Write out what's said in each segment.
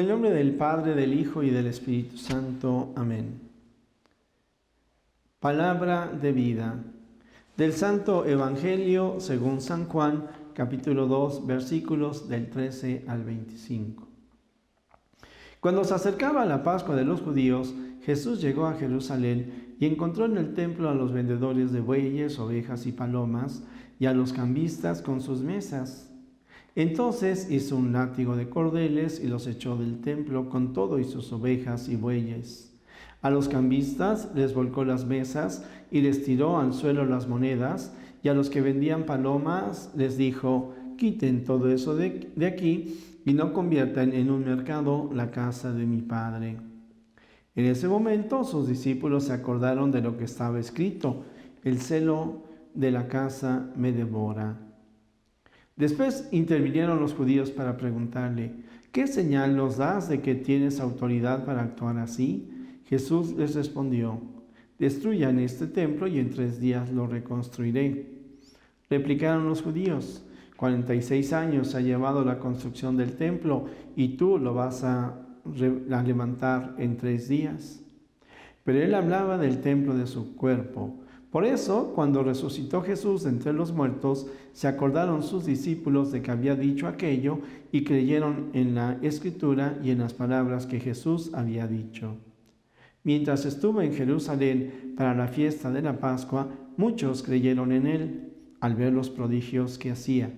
el nombre del Padre, del Hijo y del Espíritu Santo. Amén. Palabra de vida. Del Santo Evangelio según San Juan, capítulo 2, versículos del 13 al 25. Cuando se acercaba la Pascua de los judíos, Jesús llegó a Jerusalén y encontró en el templo a los vendedores de bueyes, ovejas y palomas, y a los cambistas con sus mesas. Entonces hizo un látigo de cordeles y los echó del templo con todo y sus ovejas y bueyes. A los cambistas les volcó las mesas y les tiró al suelo las monedas, y a los que vendían palomas les dijo: quiten todo eso de aquí y no conviertan en un mercado la casa de mi Padre. En ese momento sus discípulos se acordaron de lo que estaba escrito: el celo de la casa me devora. Después intervinieron los judíos para preguntarle: ¿qué señal nos das de que tienes autoridad para actuar así? Jesús les respondió: destruyan este templo y en 3 días lo reconstruiré. Replicaron los judíos: 46 años ha llevado la construcción del templo y tú lo vas a levantar en 3 días. Pero él hablaba del templo de su cuerpo. Por eso, cuando resucitó Jesús de entre los muertos, se acordaron sus discípulos de que había dicho aquello y creyeron en la Escritura y en las palabras que Jesús había dicho. Mientras estuvo en Jerusalén para la fiesta de la Pascua, muchos creyeron en él al ver los prodigios que hacía.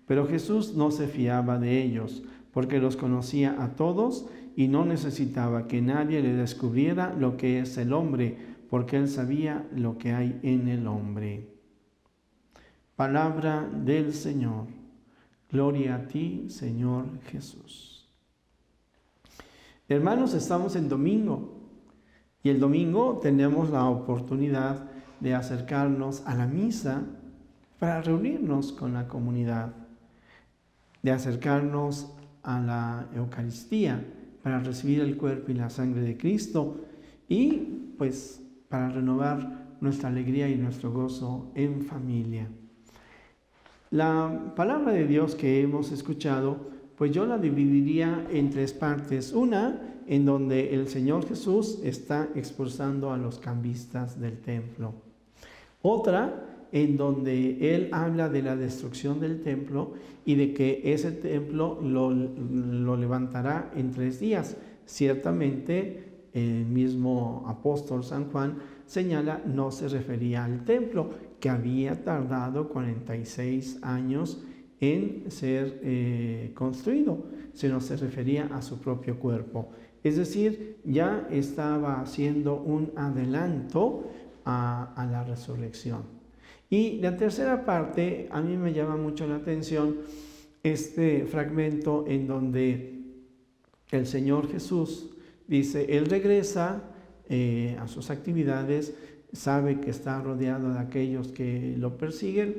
Pero Jesús no se fiaba de ellos, porque los conocía a todos y no necesitaba que nadie le descubriera lo que es el hombre, porque él sabía lo que hay en el hombre. Palabra del Señor. Gloria a ti, Señor Jesús. Hermanos, estamos en domingo, y el domingo tenemos la oportunidad de acercarnos a la misa para reunirnos con la comunidad, de acercarnos a la Eucaristía para recibir el cuerpo y la sangre de Cristo y pues para renovar nuestra alegría y nuestro gozo en familia. La palabra de Dios que hemos escuchado, pues yo la dividiría en 3 partes. Una, en donde el Señor Jesús está expulsando a los cambistas del templo. Otra, en donde Él habla de la destrucción del templo y de que ese templo lo levantará en 3 días. Ciertamente, el mismo apóstol San Juan señala, no se refería al templo, que había tardado 46 años en ser construido, sino se refería a su propio cuerpo. Es decir, ya estaba haciendo un adelanto a la resurrección. Y la tercera parte, a mí me llama mucho la atención este fragmento en donde el Señor Jesús dice, Él regresa a sus actividades, sabe que está rodeado de aquellos que lo persiguen,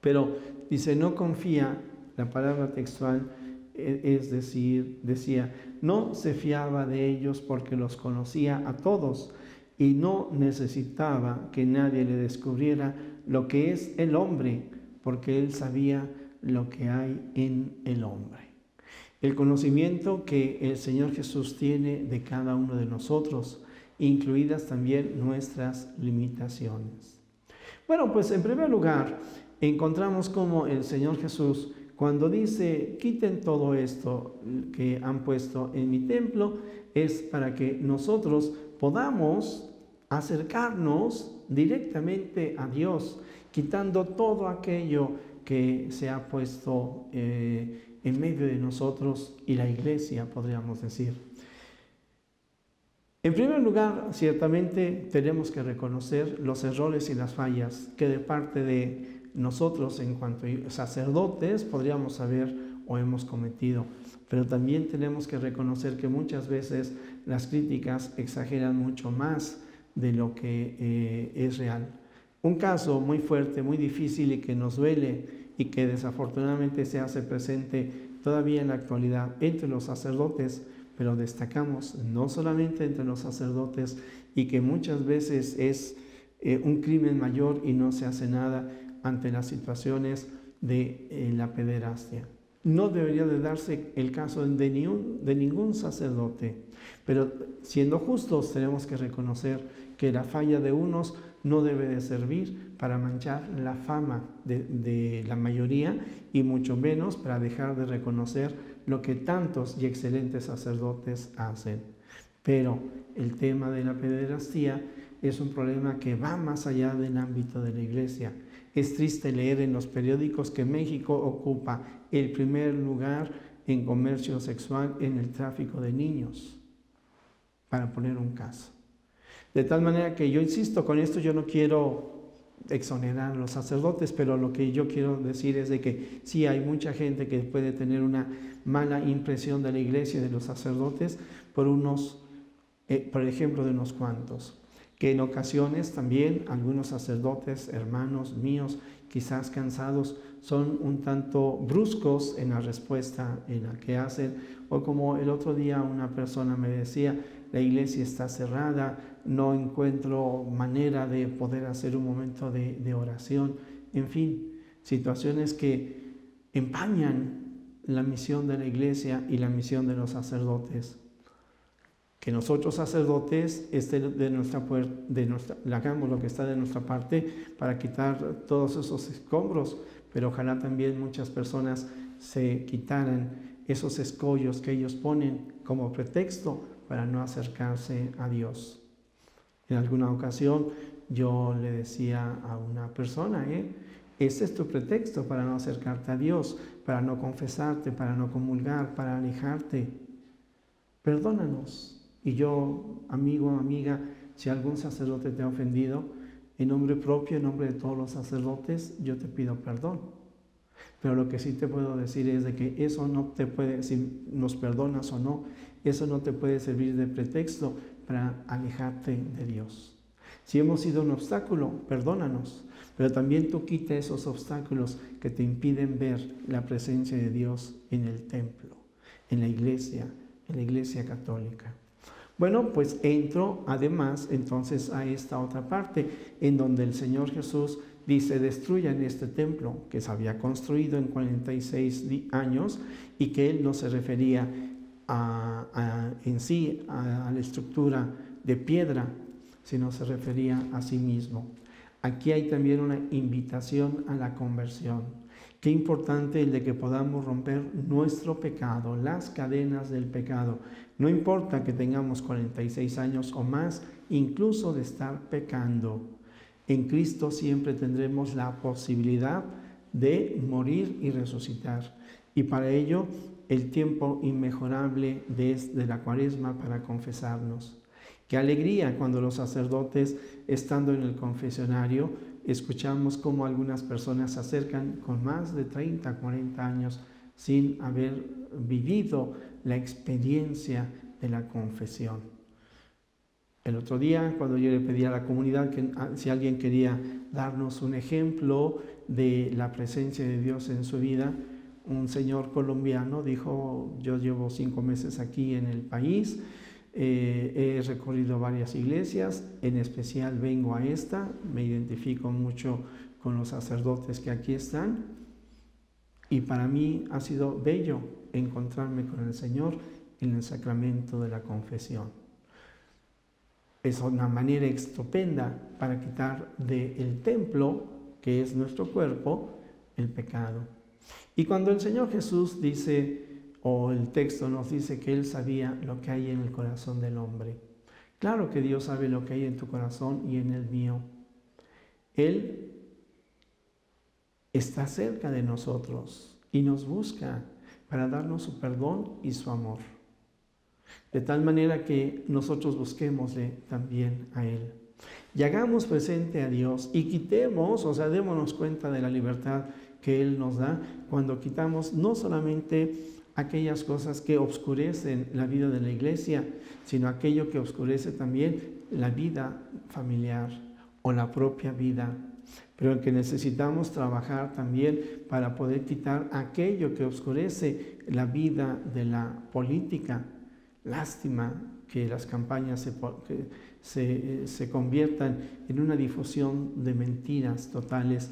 pero dice, no confía, la palabra textual es decir, decía, no se fiaba de ellos porque los conocía a todos y no necesitaba que nadie le descubriera lo que es el hombre, porque él sabía lo que hay en el hombre. El conocimiento que el Señor Jesús tiene de cada uno de nosotros, incluidas también nuestras limitaciones. Bueno, pues en primer lugar, encontramos cómo el Señor Jesús, cuando dice, quiten todo esto que han puesto en mi templo, es para que nosotros podamos acercarnos directamente a Dios, quitando todo aquello que se ha puesto en medio de nosotros y la iglesia, podríamos decir. En primer lugar, ciertamente tenemos que reconocer los errores y las fallas que de parte de nosotros en cuanto a sacerdotes podríamos haber o hemos cometido, pero también tenemos que reconocer que muchas veces las críticas exageran mucho más de lo que es real. Un caso muy fuerte, muy difícil y que nos duele y que desafortunadamente se hace presente todavía en la actualidad entre los sacerdotes, pero destacamos no solamente entre los sacerdotes y que muchas veces es un crimen mayor y no se hace nada ante las situaciones de la pederastia. No debería de darse el caso de ningún sacerdote. Pero siendo justos, tenemos que reconocer que la falla de unos no debe de servir para manchar la fama de la mayoría y mucho menos para dejar de reconocer lo que tantos y excelentes sacerdotes hacen. Pero el tema de la pederastía es un problema que va más allá del ámbito de la iglesia. Es triste leer en los periódicos que México ocupa el primer lugar en comercio sexual en el tráfico de niños, para poner un caso. De tal manera que yo insisto, con esto yo no quiero exonerar a los sacerdotes, pero lo que yo quiero decir es de que sí hay mucha gente que puede tener una mala impresión de la iglesia y de los sacerdotes por ejemplo, de unos cuantos, que en ocasiones también algunos sacerdotes, hermanos míos, quizás cansados, son un tanto bruscos en la respuesta en la que hacen, o como el otro día una persona me decía, la iglesia está cerrada, no encuentro manera de poder hacer un momento de oración. En fin, situaciones que empañan la misión de la iglesia y la misión de los sacerdotes. Que nosotros sacerdotes hagamos lo que está de nuestra parte para quitar todos esos escombros, pero ojalá también muchas personas se quitaran esos escollos que ellos ponen como pretexto para no acercarse a Dios. En alguna ocasión yo le decía a una persona, este es tu pretexto para no acercarte a Dios, para no confesarte, para no comulgar, para alejarte. Perdónanos. Y yo, amigo o amiga, si algún sacerdote te ha ofendido, en nombre propio, en nombre de todos los sacerdotes, yo te pido perdón. Pero lo que sí te puedo decir es de que eso no te puede, si nos perdonas o no, eso no te puede servir de pretexto para alejarte de Dios. Si hemos sido un obstáculo, perdónanos, pero también tú quita esos obstáculos que te impiden ver la presencia de Dios en el templo, en la iglesia católica. Bueno, pues entro además entonces a esta otra parte en donde el Señor Jesús dice, destruyan este templo que se había construido en 46 años y que Él no se refería en sí a la estructura de piedra, sino se refería a sí mismo. Aquí hay también una invitación a la conversión. Qué importante el de que podamos romper nuestro pecado, las cadenas del pecado. No importa que tengamos 46 años o más, incluso de estar pecando. En Cristo siempre tendremos la posibilidad de morir y resucitar. Y para ello, el tiempo inmejorable de la Cuaresma para confesarnos. Qué alegría cuando los sacerdotes, estando en el confesionario, escuchamos cómo algunas personas se acercan con más de 30, 40 años sin haber vivido la experiencia de la confesión. El otro día, cuando yo le pedí a la comunidad que si alguien quería darnos un ejemplo de la presencia de Dios en su vida, un señor colombiano dijo, yo llevo 5 meses aquí en el país, he recorrido varias iglesias, en especial vengo a esta, me identifico mucho con los sacerdotes que aquí están y para mí ha sido bello encontrarme con el Señor en el sacramento de la confesión. Es una manera estupenda para quitar del templo, que es nuestro cuerpo, el pecado. Y cuando el Señor Jesús dice, o el texto nos dice que Él sabía lo que hay en el corazón del hombre. Claro que Dios sabe lo que hay en tu corazón y en el mío. Él está cerca de nosotros y nos busca para darnos su perdón y su amor. De tal manera que nosotros busquémosle también a Él. Y hagamos presente a Dios y quitemos, démonos cuenta de la libertad que Él nos da cuando quitamos no solamente aquellas cosas que oscurecen la vida de la iglesia, sino aquello que oscurece también la vida familiar o la propia vida, pero que necesitamos trabajar también para poder quitar aquello que oscurece la vida de la política. Lástima que las campañas se conviertan en una difusión de mentiras totales,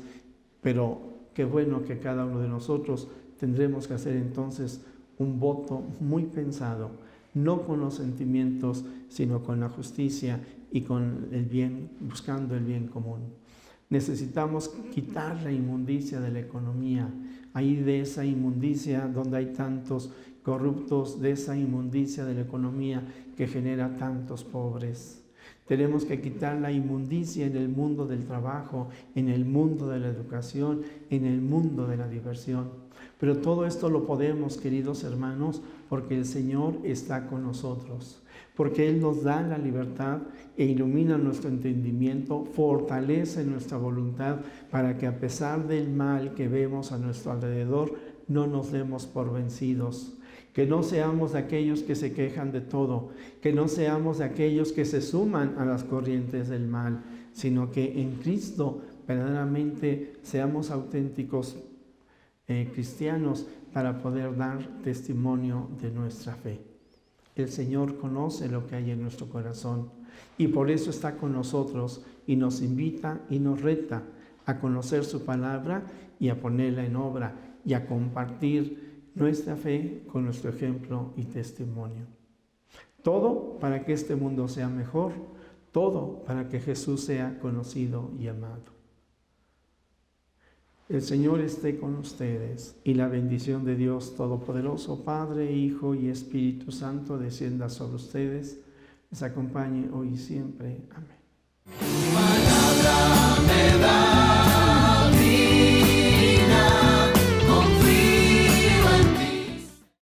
pero qué bueno que cada uno de nosotros tendremos que hacer entonces un voto muy pensado, no con los sentimientos, sino con la justicia y con el bien, buscando el bien común. Necesitamos quitar la inmundicia de la economía, ahí de esa inmundicia donde hay tantos corruptos, de esa inmundicia de la economía que genera tantos pobres. Tenemos que quitar la inmundicia en el mundo del trabajo, en el mundo de la educación, en el mundo de la diversión. Pero todo esto lo podemos, queridos hermanos, porque el Señor está con nosotros, porque Él nos da la libertad e ilumina nuestro entendimiento, fortalece nuestra voluntad para que a pesar del mal que vemos a nuestro alrededor, no nos demos por vencidos. Que no seamos de aquellos que se quejan de todo, que no seamos de aquellos que se suman a las corrientes del mal, sino que en Cristo verdaderamente seamos auténticos cristianos para poder dar testimonio de nuestra fe. El Señor conoce lo que hay en nuestro corazón y por eso está con nosotros y nos invita y nos reta a conocer su palabra y a ponerla en obra y a compartir nuestra fe con nuestro ejemplo y testimonio. Todo para que este mundo sea mejor, todo para que Jesús sea conocido y amado. El Señor esté con ustedes y la bendición de Dios Todopoderoso, Padre, Hijo y Espíritu Santo descienda sobre ustedes, les acompañe hoy y siempre. Amén. Tu palabra me da vida.